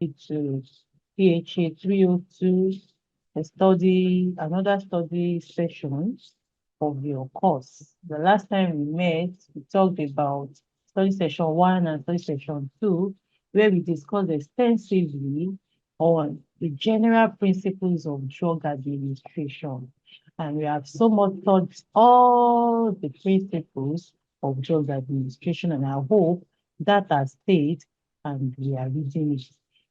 to PHA 302, another study session of your course. The last time we met, we talked about study session 1 and study session 2, where we discussed extensively on the general principles of drug administration. And we have so much taught all the principles of drug administration, and I hope that has stayed and we are reading it.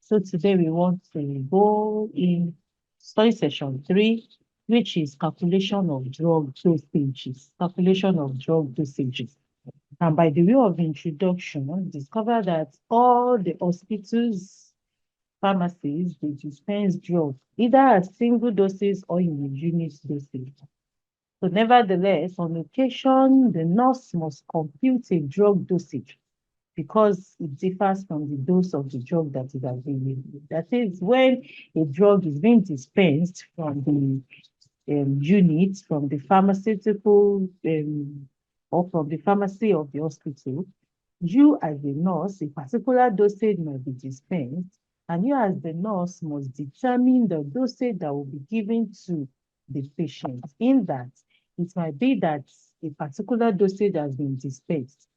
So today we want to go in study session 3, which is calculation of drug dosages. Calculation of drug dosages. And by the way of introduction, discover that all the hospitals, pharmacies, they dispense drugs, either as single doses or in a unit dosage. So nevertheless, on occasion, the nurse must compute a drug dosage because it differs from the dose of the drug that is available. That is, when a drug is being dispensed from the unit, from the pharmaceutical or from the pharmacy of the hospital, you as a nurse, a particular dosage might be dispensed, and you as the nurse must determine the dosage that will be given to the patient. In that, it might be that a particular dosage has been dispensed,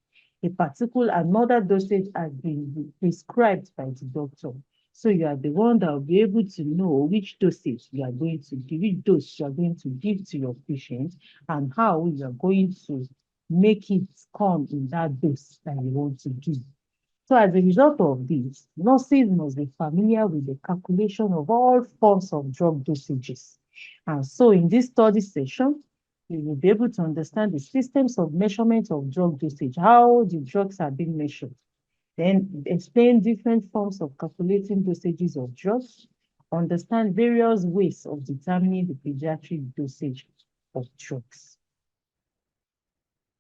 another dosage has been prescribed by the doctor. So you are the one that will be able to know which dosage you are going to give, which dose you are going to give to your patient, and how you are going to make it come in that dose that you want to give. So as a result of this, nurses must be familiar with the calculation of all forms of drug dosages. And so in this study session, you will be able to understand the systems of measurement of drug dosage, how the drugs are being measured. Then explain different forms of calculating dosages of drugs, understand various ways of determining the pediatric dosage of drugs.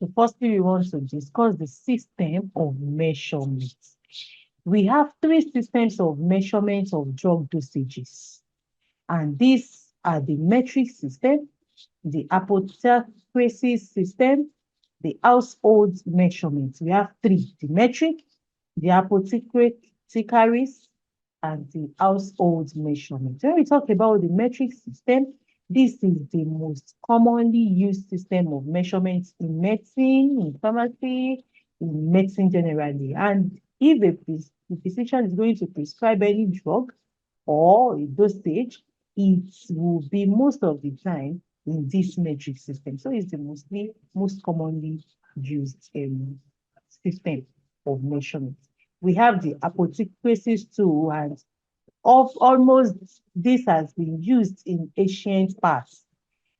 So firstly, we want to discuss the system of measurement. We have 3 systems of measurement of drug dosages, and these are the metric system, the apotheosis system, the household measurement. We have 3, the metric, the apothecaries, and the household measurement. When we talk about the metric system, this is the most commonly used system of measurements in medicine, in pharmacy, in medicine generally. And if a physician is going to prescribe any drug or a dosage, it will be most of the time in this metric system. So it's the most commonly used system of measurement. We have the apotheosis too, and almost this has been used in ancient past.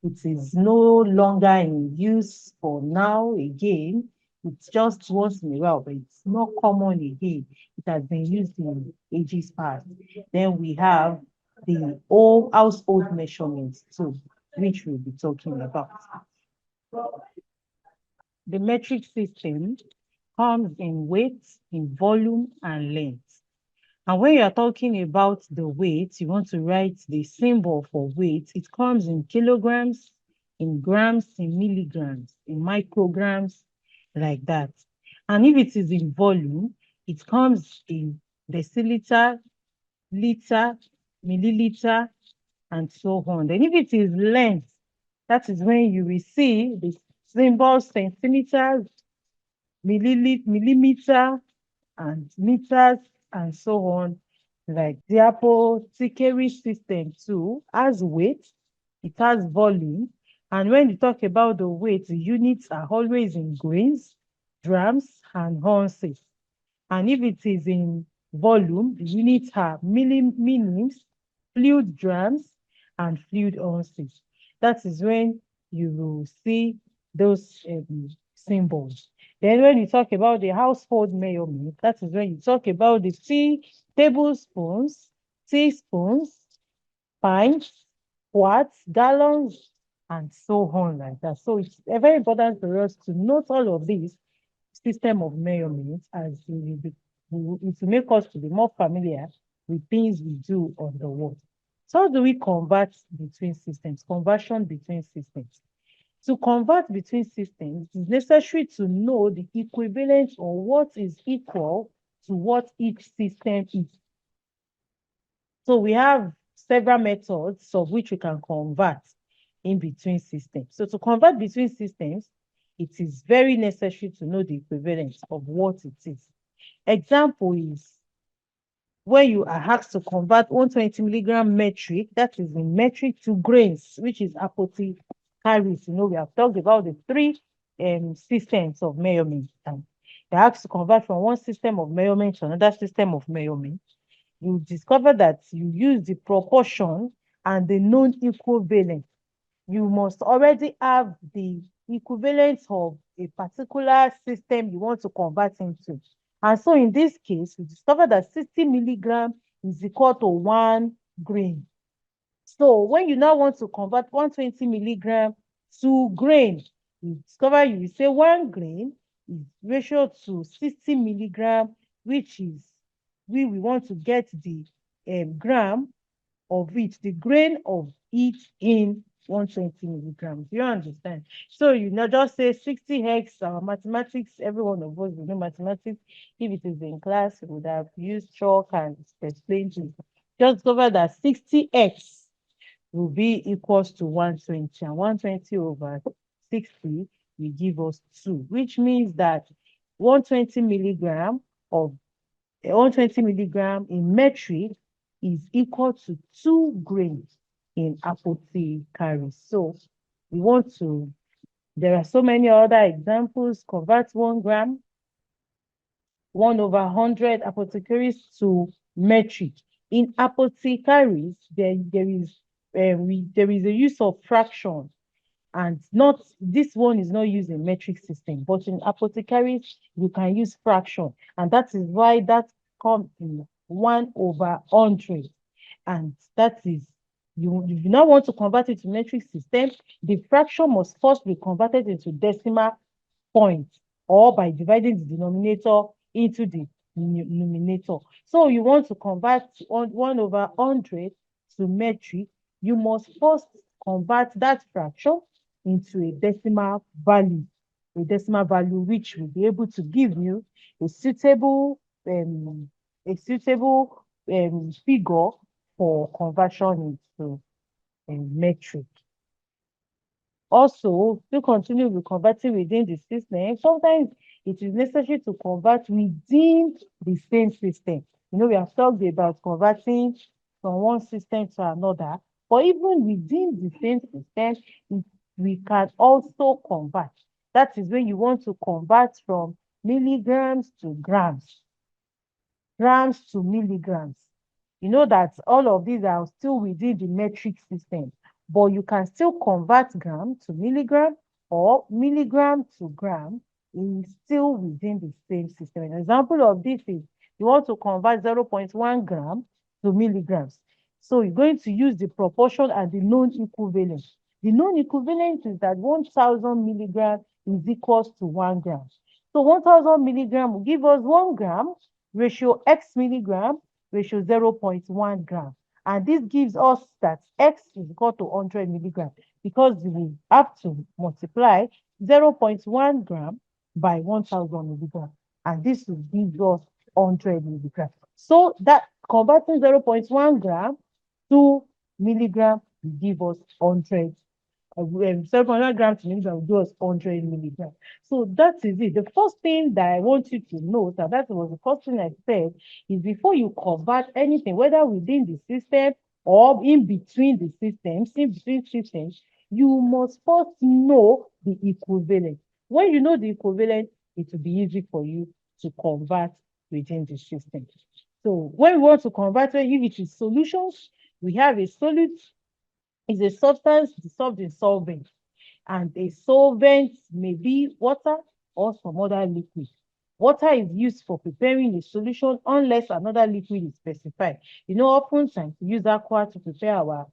It is no longer in use for now again. It's just once in a while, but it's not common again. It has been used in ages past. Then we have the old household measurements too, which we'll be talking about. The metric system comes in weight, in volume, and length. And when you're talking about the weight, you want to write the symbol for weight. It comes in kilograms, in grams, in milligrams, in micrograms, like that. And if it is in volume, it comes in deciliter, liter, milliliter, and so on. Then if it is length, that is when you will see the symbol centimeters, millimeter, and meters, and so on. Like the apothecary system too has weight, it has volume. And when you talk about the weight, the units are always in grains, grams, and ounces. And if it is in volume, the units are millims, fluid grams, and fluid ounces. That is when you will see those symbols. Then when you talk about the household measurement, that is when you talk about the tablespoons, teaspoons, pints, quarts, gallons, and so on like that. So it's very important for us to note all of these system of measurements as it will make us to be more familiar with things we do on the world. So how do we convert between systems? Conversion between systems. To convert between systems, it is necessary to know the equivalent or what is equal to what each system is. So we have several methods of which we can convert in between systems. So to convert between systems, it is very necessary to know the equivalence of what it is. Example is when you are asked to convert 120 milligram metric, that is in metric, to grains, which is apothecaries. We have talked about the three systems of measurement. And you're asked to convert from one system of measurement to another system of measurement. You discover that you use the proportion and the known equivalent. You must already have the equivalence of a particular system you want to convert into. And so in this case, we discover that 60 milligram is equal to 1 grain. So when you now want to convert 120 milligram to grain, you discover you will say 1 grain is ratio to 60 milligram, which is we want to get the gram of it, the grain of it in 120 milligrams. You understand? So you not just say 60x, mathematics, every one of us will know mathematics. If it is in class, we would have used chalk and explained it. Just discover that 60x will be equals to 120, and 120 over 60 will give us 2, which means that 120 milligram of 120 milligram in metric is equal to 2 grains in apothecaries. So we want to, there are so many other examples. Convert 1 gram, 1 over 100 apothecaries to metric. In apothecaries, there is a use of fraction, and not this one is not used in metric system, but in apothecaries you can use fraction, and that is why that comes in 1 over 100. And that is, you now want to convert it to metric system, the fraction must first be converted into decimal point, or by dividing the denominator into the numerator. So you want to convert 1 over 100 to metric, you must first convert that fraction into a decimal value which will be able to give you a suitable figure for conversion into metric. Also, to continue with converting within the system, sometimes it is necessary to convert within the same system. We have talked about converting from one system to another, but even within the same system, we can also convert. That is when you want to convert from milligrams to grams, grams to milligrams. You know that all of these are still within the metric system, but you can still convert gram to milligram or milligram to gram in still within the same system. An example of this is you want to convert 0.1 gram to milligrams. So you're going to use the proportion and the known equivalent. The known equivalent is that 1,000 milligram is equals to 1 gram. So 1,000 milligram will give us 1 gram ratio x milligram ratio 0.1 gram. And this gives us that x is equal to 100 milligram, because we have to multiply 0.1 gram by 1,000 milligram. And this will give us 100 milligram. So that converting 0.1 gram to milligram will give us 100 700 grams to milligram will give us 100 milligrams. So that is it. The first thing that I want you to note, and that was the first thing I said, is before you convert anything, whether within the system or in between the systems, you must first know the equivalent. When you know the equivalent, it will be easy for you to convert within the system. So when we want to convert, if it is solutions, we have a solute is a substance dissolved in solvent, and a solvent may be water or some other liquid. Water is used for preparing a solution unless another liquid is specified. Oftentimes we use aqua to prepare our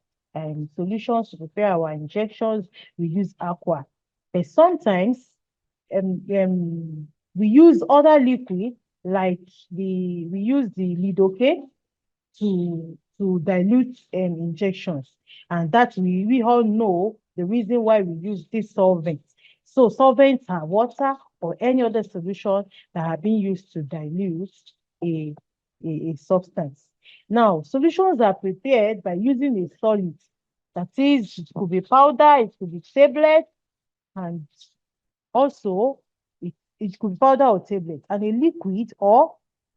solutions, to prepare our injections, we use aqua. But sometimes we use other liquid, like we use the lidocaine to dilute injections. And that we all know the reason why we use this solvent. So solvents are water or any other solution that have been used to dilute a substance. Now, solutions are prepared by using a solid. That is, it could be powder, it could be tablet, and also it could be powder or tablet, and a liquid or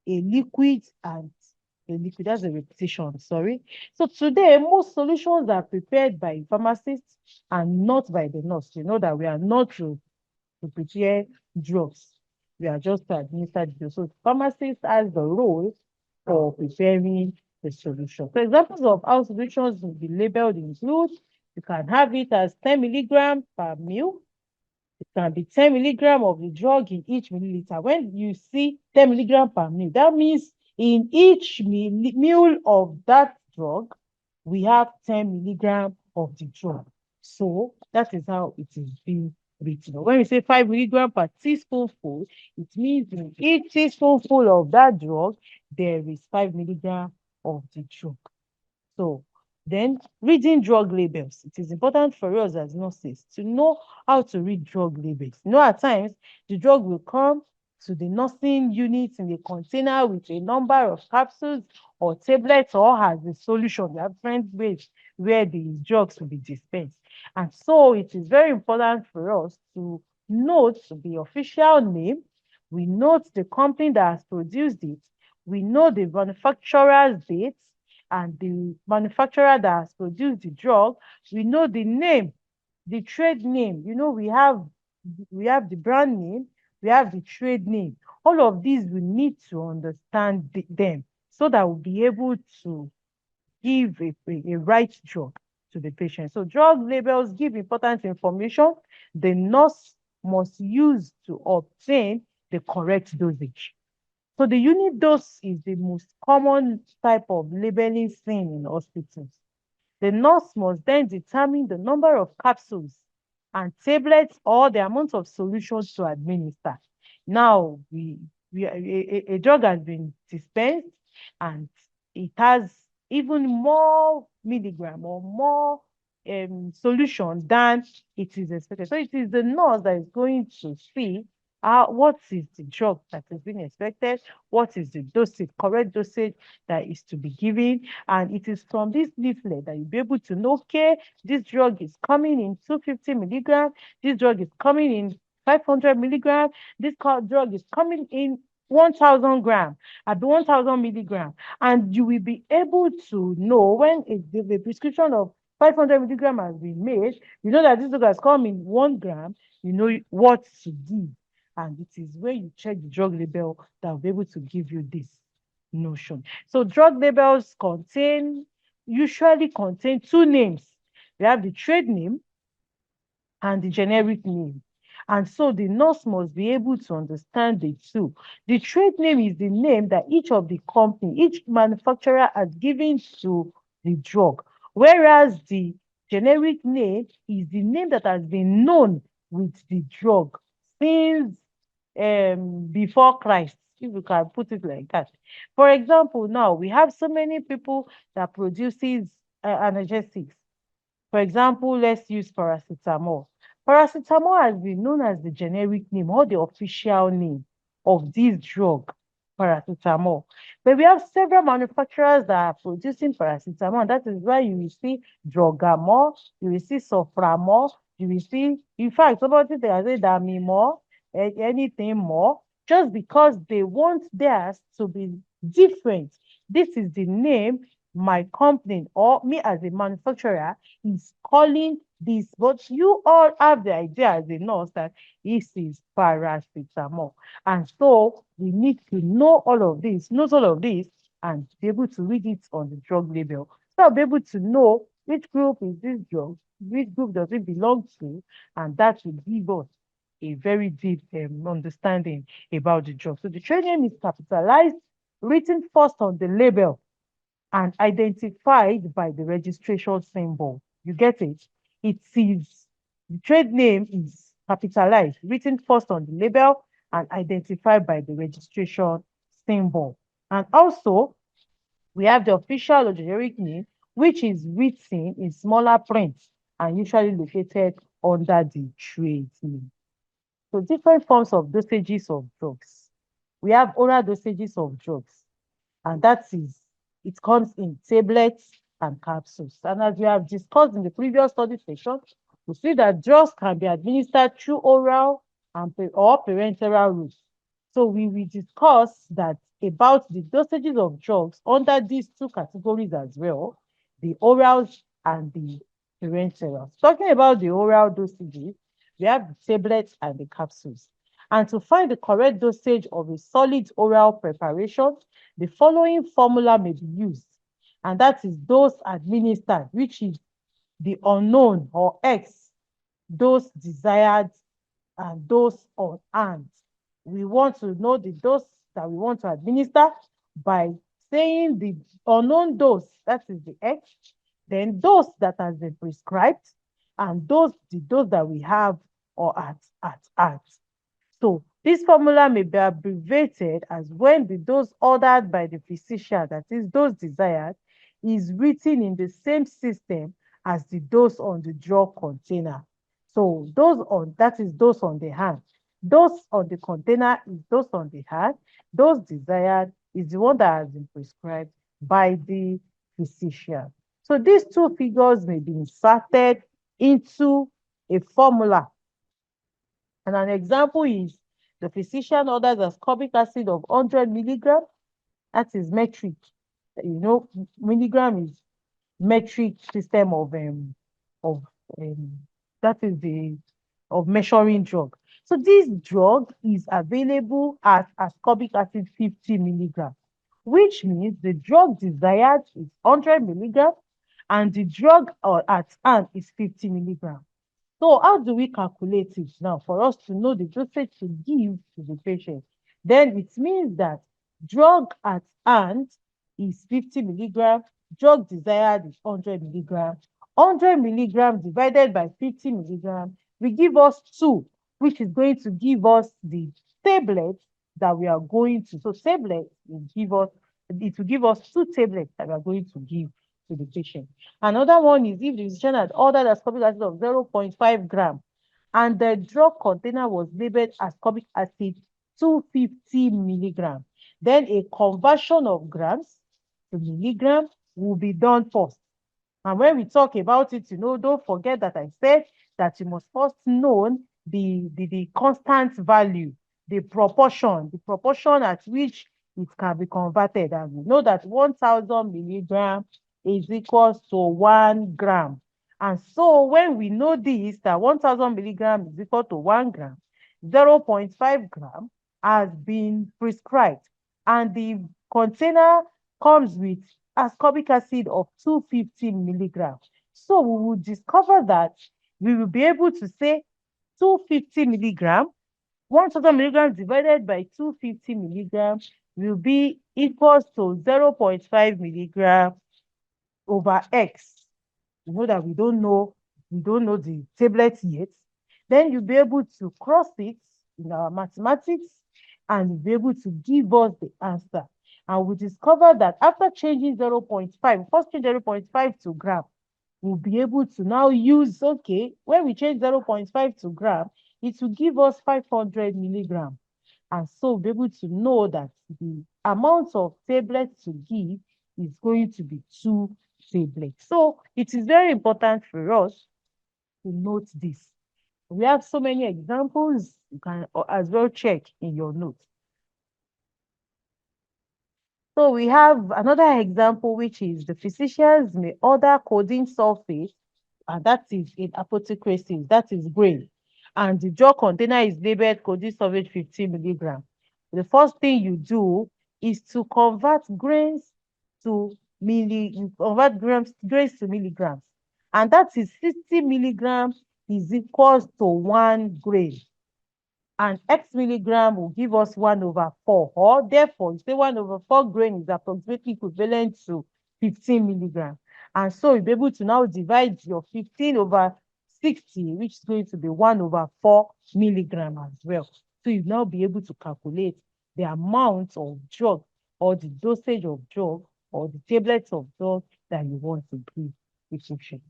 a liquid and a liquid. That's a repetition, sorry. So today, most solutions are prepared by pharmacists and not by the nurse. You know that we are not to prepare drugs. We are just to administer the drugs. So pharmacist has the role for preparing the solution. So examples of how solutions will be labeled include you can have it as 10 milligram per mil. It can be 10 milligram of the drug in each milliliter. When you see 10 milligram per mil, that means in each mil of that drug, we have 10 milligram of the drug. So that is how it is being written. When we say 5 milligram per teaspoonful, it means in each teaspoonful of that drug, there is 5 milligram of the drug. So then reading drug labels. It is important for us as nurses to know how to read drug labels. You know, at times the drug will come to the nursing unit in a container with a number of capsules or tablets or has a solution. We have different ways where the drugs will be dispensed. And so it is very important for us to note the official name. We note the company that has produced it. We know the manufacturer's date and the manufacturer that has produced the drug. We know the name, the trade name. You know, we have the brand name, we have the trade name. All of these we need to understand them so that we'll be able to give a right drug to the patient. So drug labels give important information the nurse must use to obtain the correct dosage. So the unit dose is the most common type of labeling seen in hospitals. The nurse must then determine the number of capsules and tablets or the amount of solutions to administer. Now, a drug has been dispensed and it has even more milligram or more solution than it is expected. So it is the nurse that is going to see what is the drug that is being expected, what is the dosage, correct dosage that is to be given. And it is from this leaflet that you'll be able to know, okay, this drug is coming in 250 milligram, this drug is coming in 500 milligram, this drug is coming in 1,000 gram at the 1,000 milligram. And you will be able to know when the prescription of 500 milligram has been made, you know that this drug has come in 1 gram, you know what to give. And it is when you check the drug label that will be able to give you this notion. So drug labels usually contain two names. We have the trade name and the generic name. And so the nurse must be able to understand the two. The trade name is the name that each of the company, each manufacturer has given to the drug, whereas the generic name is the name that has been known with the drug since before Christ, if we can put it like that. For example, now we have so many people that produces analgesics. For example, let's use paracetamol. Paracetamol has been known as the generic name or the official name of this drug, paracetamol. But we have several manufacturers that are producing paracetamol. That is why you will see Drugamol, you will see Soframol, you will see, in fact, somebody they are saying Damimol, anything more, just because they want theirs to be different. This is the name my company or me as a manufacturer is calling this, but you all have the idea as a nurse that this is paracetamol. And so we need to know all of this, and be able to read it on the drug label. So I'll be able to know which group is this drug, which group does it belong to, and that will give us a very deep understanding about the drug. So the trade name is capitalized, written first on the label, and identified by the registration symbol. You get it? It is, the trade name is capitalized, written first on the label and identified by the registration symbol. And also, we have the official or generic name, which is written in smaller print and usually located under the trade name. So different forms of dosages of drugs. We have oral dosages of drugs, and that is It comes in tablets and capsules. And as we have discussed in the previous study session, we see that drugs can be administered through oral and or parenteral routes. So we will discuss that about the dosages of drugs under these two categories as well, the orals and the parenteral. Talking about the oral dosages, we have the tablets and the capsules. And to find the correct dosage of a solid oral preparation, the following formula may be used. And that is dose administered, which is the unknown or X, dose desired, and dose on hand. We want to know the dose that we want to administer by saying the unknown dose, that is the X, then dose that has been prescribed, and the dose that we have or at. So this formula may be abbreviated as when the dose ordered by the physician, that is dose desired, is written in the same system as the dose on the drug container. So that is dose on the hand. Dose on the container is dose on the hand. Dose desired is the one that has been prescribed by the physician. So these two figures may be inserted into a formula. And an example is the physician orders ascorbic acid of 100 milligram. That is metric. You know, milligram is metric system of that is the of measuring drug. So this drug is available as ascorbic acid 50 milligram, which means the drug desired is 100 milligram and the drug at hand is 50 milligram. So how do we calculate it now for us to know the dosage to give to the patient? Then it means that drug at hand is 50 milligram, drug desired is 100 milligram. 100 milligram divided by 50 milligram will give us 2, which is going to give us the tablets that we are going to. So tablets will give us, it will give us 2 tablets that we are going to give to the patient. Another one is if the physician had ordered ascorbic acid of 0.5 gram and the drug container was labeled ascorbic acid 250 milligram, then a conversion of grams to milligram will be done first. And when we talk about it, don't forget that I said that you must first know the constant value, the proportion at which it can be converted. And we know that 1,000 milligram is equals to 1 gram. And so when we know this, that 1,000 milligram is equal to 1 gram, 0.5 gram has been prescribed. And the container comes with ascorbic acid of 250 milligrams. So we will discover that we will be able to say 250 milligram, 1,000 milligrams divided by 250 milligrams will be equals to 0.5 milligram over X. You know that we don't know the tablet yet. Then you'll be able to cross it in our mathematics and you'll be able to give us the answer. And we discover that after changing 0.5, first change 0.5 to gram, we'll be able to now use, okay, when we change 0.5 to gram, it will give us 500 milligrams. And so we'll be able to know that the amount of tablets to give is going to be 2 tablets. So it is very important for us to note this. We have so many examples. You can as well check in your notes. So we have another example, which is the physicians may order codeine sulfate, and that is in apothecaries, that is grain. And the drug container is labeled codeine sulfate 50 milligram. The first thing you do is to convert grains to grains to milligrams. And that is 60 milligrams is equals to 1 grain. And X milligram will give us 1/4, or therefore, you say 1/4 grain is approximately equivalent to 15 milligrams. And so you'll be able to now divide your 15/60, which is going to be 1/4 milligram as well. So you'll now be able to calculate the amount of drug or the dosage of drug or the tablets of drug that you want to give the patient.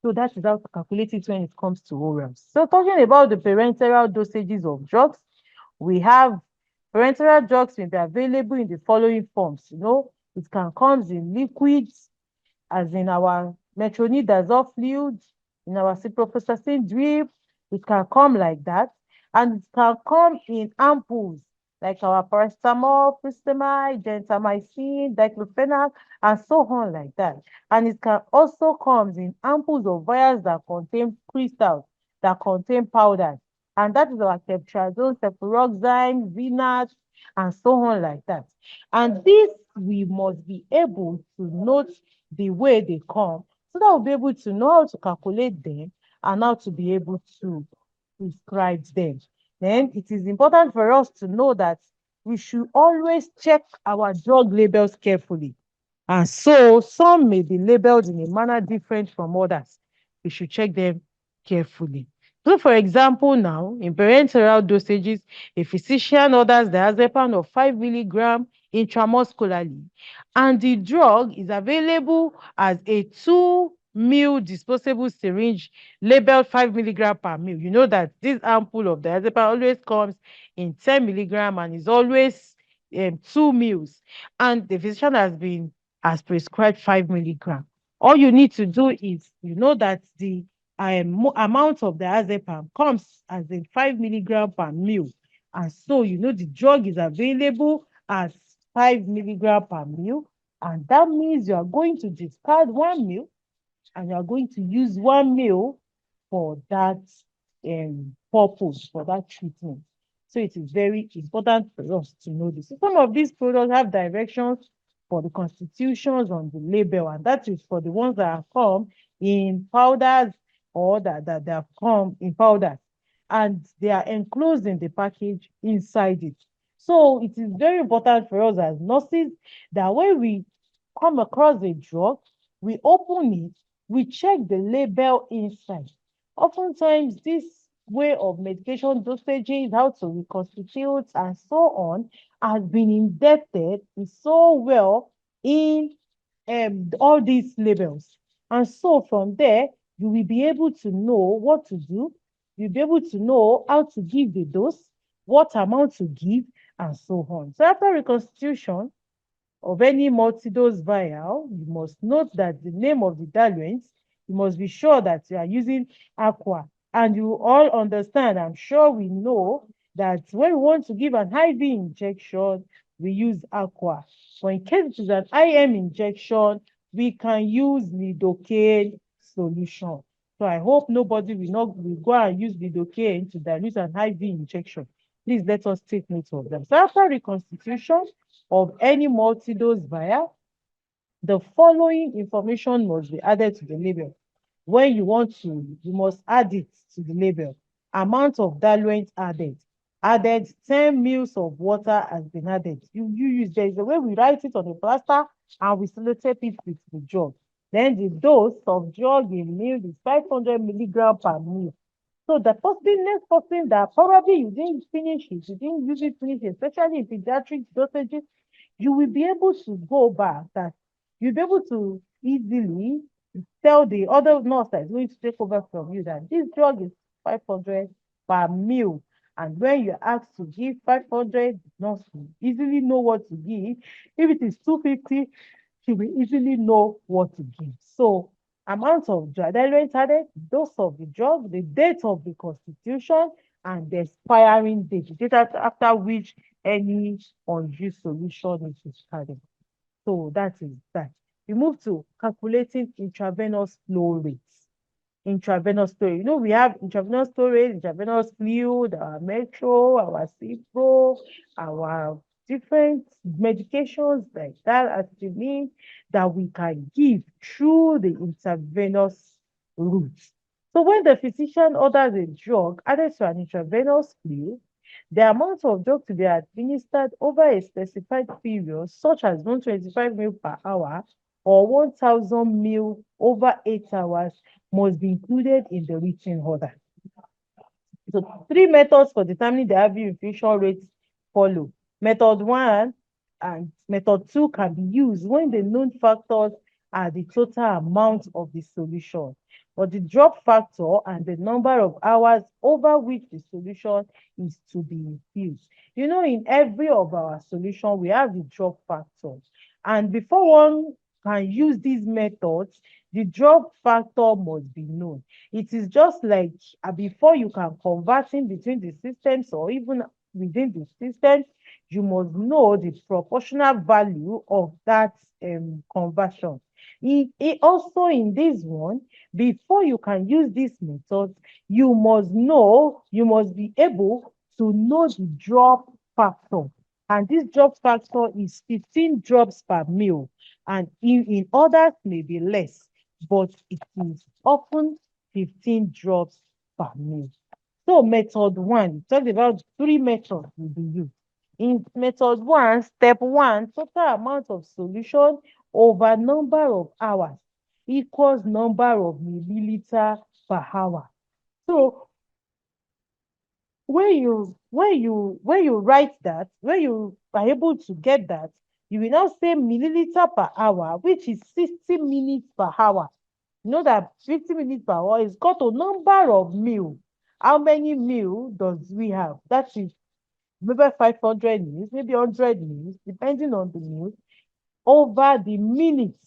So that is how to calculate it when it comes to orals. So talking about the parenteral dosages of drugs, we have parenteral drugs may be available in the following forms. It can come in liquids, as in our metronidazole fluid, in our ciprofloxacin drip. It can come like that. And it can come in ampoules, like our paracetamol, furosemide, gentamicin, diclofenac, and so on like that. And it can also come in ampoules or vials that contain crystals, that contain powders. And that is our ceftriaxone, cefuroxime, Venat, and so on like that. And this, we must be able to note the way they come, so that we'll be able to know how to calculate them and how to be able to prescribe them. Then it is important for us to know that we should always check our drug labels carefully. And so some may be labeled in a manner different from others. We should check them carefully. So, for example, now in parenteral dosages, a physician orders diazepam of 5 milligram intramuscularly, and the drug is available as a 2 ml disposable syringe labeled 5 milligram per ml. You know that this ampoule of diazepam always comes in 10 milligram and is always 2 ml, and the physician has prescribed 5 milligram. All you need to do is, you know that the amount of the diazepam comes as in 5 milligram per ml. And so, you know, the drug is available as 5 milligram per ml. And that means you are going to discard 1 ml and you are going to use 1 ml for that purpose, for that treatment. So it is very important for us to know this. So some of these products have directions for the constitutions on the label, and that is for the ones that have come in powders, or that have come in powders, and they are enclosed in the package inside it. So it is very important for us as nurses that when we come across a drug, we open it, we check the label inside. Oftentimes, this way of medication dosages, how to reconstitute, and so on, has been indebted so well in all these labels. And so from there, you will be able to know what to do. You'll be able to know how to give the dose, what amount to give, and so on. So after reconstitution of any multi-dose vial, you must note that the name of the diluent, you must be sure that you are using aqua. And you all understand, I'm sure we know that when we want to give an IV injection, we use aqua. But in case it is an IM injection, we can use lidocaine solution. So I hope nobody will go and use lidocaine to dilute an IV injection. Please let us take note of them. So after reconstitution of any multi-dose vial, the following information must be added to the label. When you want to, you must add it to the label. Amount of diluent added. Added 10 mils of water has been added. You use, there is a way we write it on the plaster and we sellotape it with the drug. Then the dose of drug in mil is 500 milligram per mil. So the next person that probably you didn't finish it, you didn't use it finish, especially in pediatric dosages, you will be able to go back, that you'll be able to easily tell the other nurse that is going to take over from you that this drug is 500 per mil. And when you're asked to give 500, the nurse will easily know what to give. If it is 250, she will easily know what to give. So amount of diluent added, dose of the drug, the date of the constitution, and the expiring date, the date after which any unused solution is discarded. So that is that. We move to calculating intravenous flow rates. Intravenous flow. You know, we have intravenous flow rate, intravenous fluid, our metro, our cipro, our different medications like that, aspirin, that we can give through the intravenous route. So when the physician orders a drug added to an intravenous fluid, the amount of drug to be administered over a specified period, such as 125 ml per hour or 1,000 ml over 8 hours, must be included in the written order. So 3 methods for determining the IV infusion rates follow. Method 1 and method 2 can be used when the known factors are the total amount of the solution, but the drop factor and the number of hours over which the solution is to be infused. You know, in every of our solution, we have the drop factor. And before one can use these methods, the drop factor must be known. It is just like before you can convert in between the systems or even within the systems, you must know the proportional value of that conversion. Also in this one, before you can use this method, you must be able to know the drop factor. And this drop factor is 15 drops per mil. And in others may be less, but it is often 15 drops per mil. So method one, talk about three methods will be used. In method one, step one, total amount of solution over number of hours equals number of milliliter per hour. So when you write that, when you are able to get that, you will now say milliliter per hour, which is 60 minutes per hour. You know that 50 minutes per hour is got to number of mil. How many mil does we have? That is maybe 500 mils, maybe 100 mils, depending on the mil, over the minutes.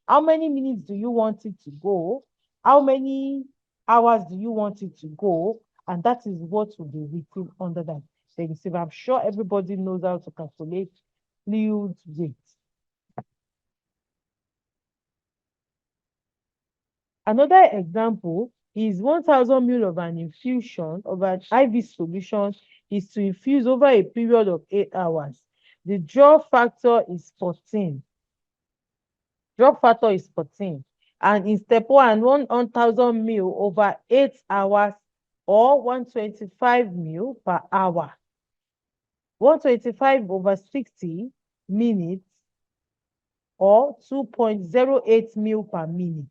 How many minutes do you want it to go? How many hours do you want it to go? And that is what will be written under that. Then you see, I'm sure everybody knows how to calculate fluid weight. Another example is 1,000 ml of an infusion of an IV solution is to infuse over a period of 8 hours. The drop factor is 14. Drop factor is 14. And in step one, 1,000 ml over 8 hours or 125 ml per hour. 125 over 60 minutes or 2.08 mil per minute.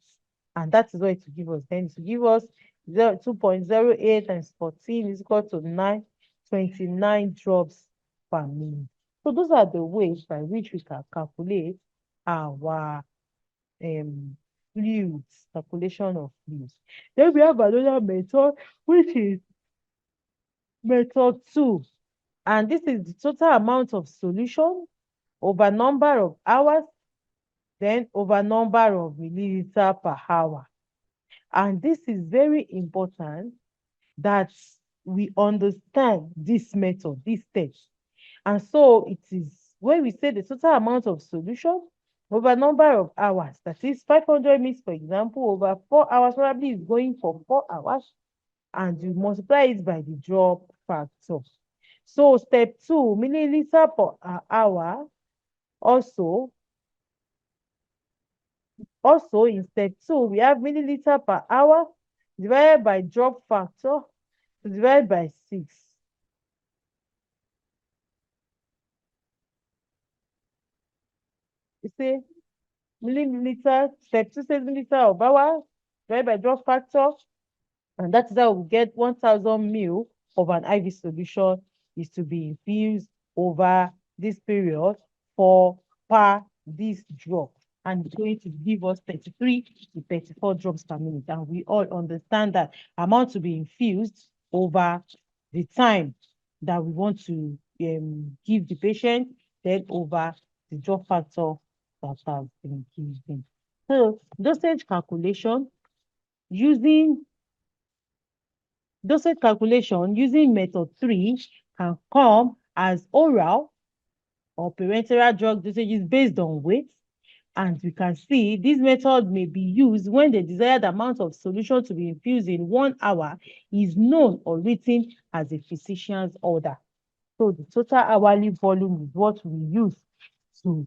And that is what it will give us. Then it will give us 2.08 times 14 is equal to 929 drops per minute. So those are the ways by which we can calculate our fluids, calculation of fluids. Then we have another method, which is method 2. And this is the total amount of solution over number of hours, then over number of milliliter per hour. And this is very important that we understand this method, this steps. And so it is when we say the total amount of solution over number of hours, that is 500 mils, for example, over 4 hours, probably is going for 4 hours, and you multiply it by the drop factor. So step 2, milliliter per hour, also in step 2, we have milliliter per hour divided by drop factor divided by 6. You see, milliliter, step 2 says milliliter of hour divided by drop factor, and that is how we get 1,000 mil of an IV solution is to be infused over this period for per this drop. And it's going to give us 33 to 34 drops per minute. And we all understand that amount to be infused over the time that we want to give the patient, then over the drop factor that has been given. So dosage calculation using method 3 can come as oral or parenteral drug dosages based on weight. And we can see this method may be used when the desired amount of solution to be infused in 1 hour is known or written as a physician's order. So the total hourly volume is what we use to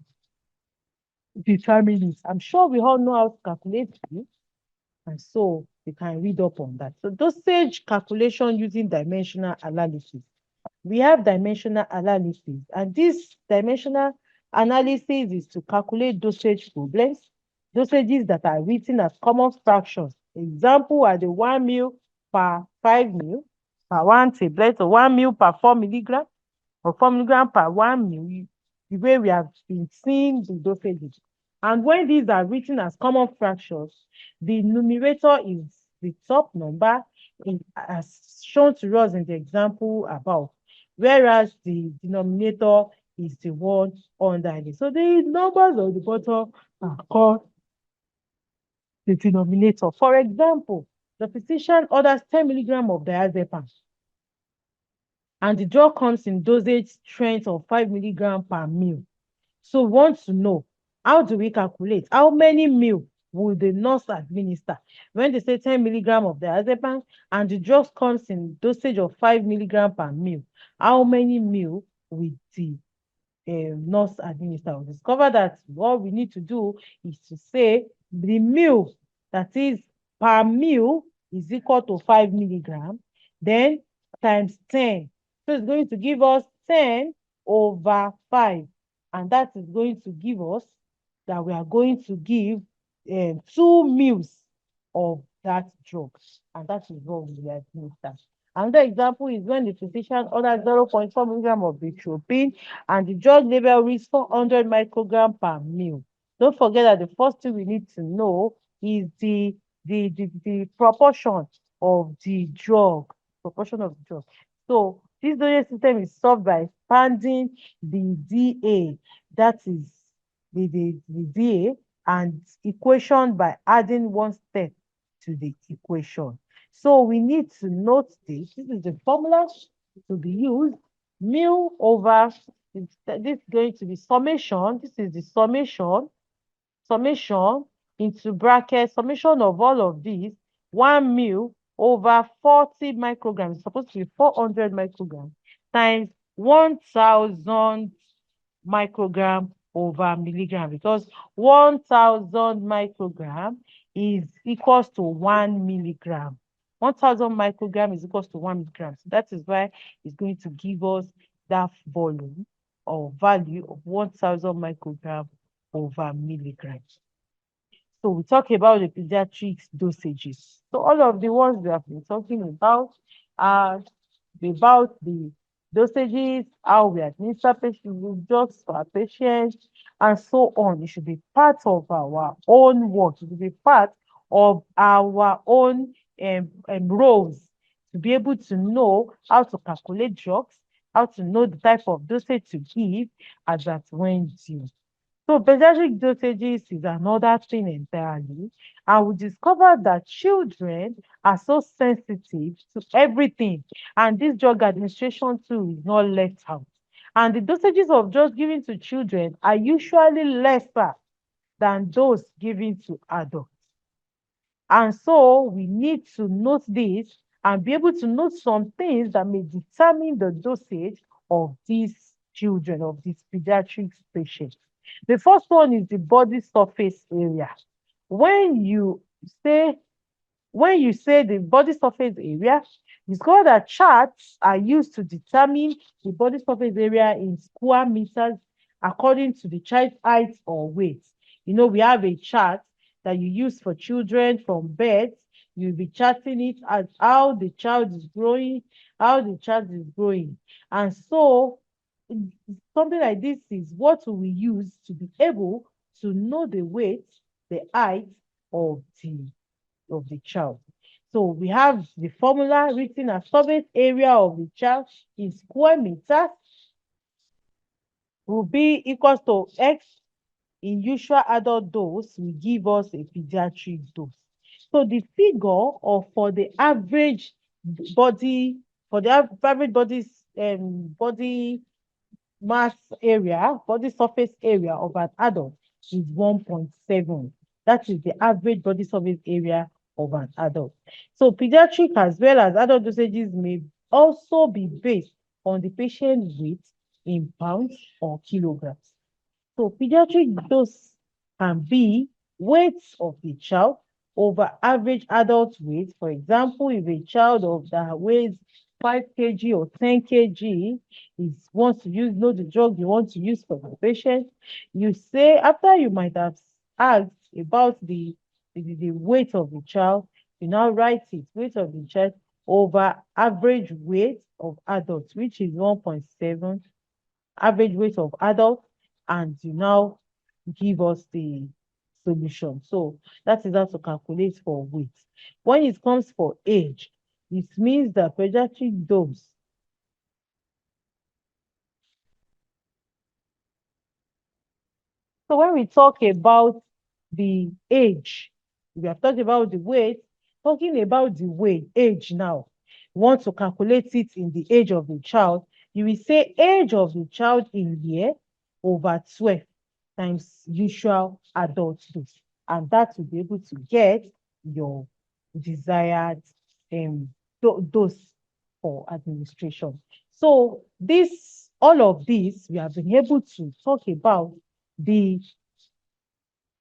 determine it. I'm sure we all know how to calculate it. And so you can read up on that. So dosage calculation using dimensional analysis. We have dimensional analysis, and this dimensional analysis is to calculate dosage problems, dosages that are written as common fractions. Example are the 1 mil per 5 mil per 1 tablet, or 1 mil per 4 milligram, or 4 milligram per 1 mil, the way we have been seeing the dosages. And when these are written as common fractions, the numerator is the top number as shown to us in the example above, whereas the denominator is the one under it. So the numbers on the bottom are called the denominator. For example, the physician orders 10 milligram of diazepam, and the drug comes in dosage strength of 5 milligram per ml. So we want to know, how do we calculate how many ml will the nurse administer when they say 10 milligram of diazepam and the drug comes in dosage of 5 milligram per ml? How many ml will the nurse administer? We discover that what we need to do is to say the ml, that is per ml, is equal to 5 milligram, then times 10. So it's going to give us 10 over 5. And that is going to give us that we are going to give 2 ml of that drug. And that is what we administer. Another example is when the physician orders 0.4 milligram of bupropion and the drug label reads 400 microgram per ml. Don't forget that the first thing we need to know is the proportion of the drug. Proportion of the drug. So this dosage system is solved by expanding the DA, that is the DA, and equation by adding one step to the equation. So we need to note this. This is the formula to be used. Mu over, this is going to be summation. This is the summation into bracket, summation of all of these, 1 ml over 40 micrograms. It's supposed to be 400 micrograms times 1,000 microgram over milligram, because 1,000 microgram is equals to 1 milligram. 1,000 microgram is equals to 1 milligram. So that is why it's going to give us that volume or value of 1,000 microgram over milligrams. So we talk about the pediatrics dosages. So all of the ones we have been talking about are about the dosages, how we administer drugs for our patients, and so on. It should be part of our own work. It should be part of our own roles to be able to know how to calculate drugs, how to know the type of dosage to give as at when due. So pediatric dosages is another thing entirely. And we discovered that children are so sensitive to everything. And this drug administration too is not left out. And the dosages of drugs given to children are usually lesser than those given to adults. And so we need to note this and be able to note some things that may determine the dosage of these children, of these pediatric patients. The first one is the body surface area. When you say the body surface area, discover that charts are used to determine the body surface area in square meters according to the child's height or weight. You know, we have a chart that you use for children from birth. You'll be charting it as how the child is growing, how the child is growing. And so something like this is what we use to be able to know the weight, the height of the child. So we have the formula written as surface area of the child in square meters will be equals to X in usual adult dose will give us a pediatric dose. So the figure of for the average body, body mass area, body surface area of an adult is 1.7. That is the average body surface area of an adult. So pediatric as well as adult dosages may also be based on the patient weight in pounds or kilograms. So pediatric dose can be weight of the child over average adult weight. For example, if a child of that weighs 5 kg or 10 kg wants to know the drug you want to use for the patient, you say after you might have asked about the weight of the child, you now write it, weight of the child over average weight of adults, which is 1.7, average weight of adults, and you now give us the solution. So that is how to calculate for weight. When it comes for age, it means the pediatric dose So when we talk about the age, we have talked about the weight, talking about the weight, age now. We want to calculate it in the age of the child. You will say age of the child in year over 12 times usual adult dose. And that will be able to get your desired dose for administration. So all of this, we have been able to talk about the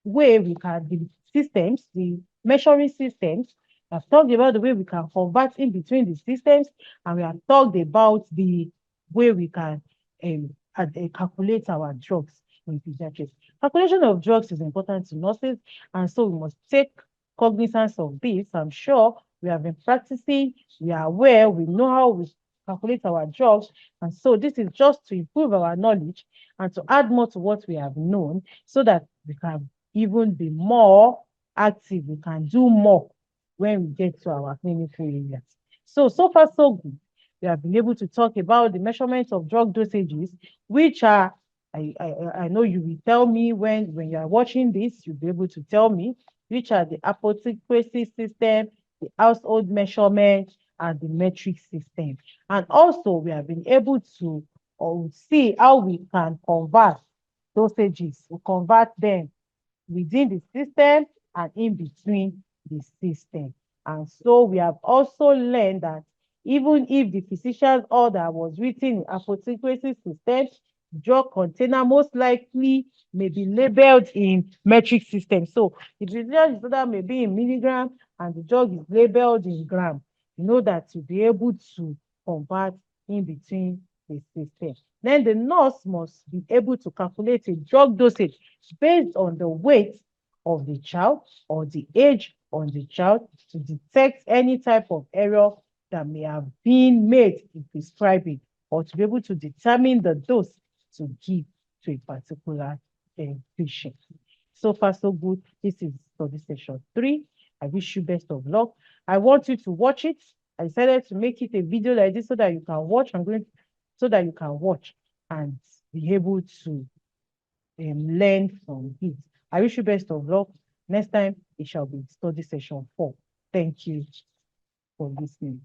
way we can, the systems, the measuring systems. I've talked about the way we can convert in between the systems, and we have talked about the way we can calculate our drugs in pediatrics. Calculation of drugs is important to nurses, and so we must take cognizance of this. I'm sure we have been practicing, we are aware, we know how we calculate our drugs, and so this is just to improve our knowledge and to add more to what we have known so that we can even be more active. We can do more when we get to our clinical areas. So far, so good. We have been able to talk about the measurements of drug dosages, which are, I know you will tell me when you are watching this, you'll be able to tell me, which are the apotheosis system, the household measurement, and the metric system. And also, we have been able to see how we can convert dosages, we convert them within the system and in between the system. And so we have also learned that even if the physician's order was written in apotheosis system, drug container most likely may be labeled in metric system. So the physician's order may be in milligram and the drug is labeled in gram. You know that to be able to convert in between the system. Then the nurse must be able to calculate a drug dosage based on the weight of the child or the age on the child to detect any type of error that may have been made in prescribing or to be able to determine the dose to give to a particular patient. So far, so good. This is study session 3. I wish you best of luck. I want you to watch it. I decided to make it a video like this so that you can watch. So that you can watch and be able to learn from it. I wish you best of luck. Next time, it shall be study session 4. Thank you for listening.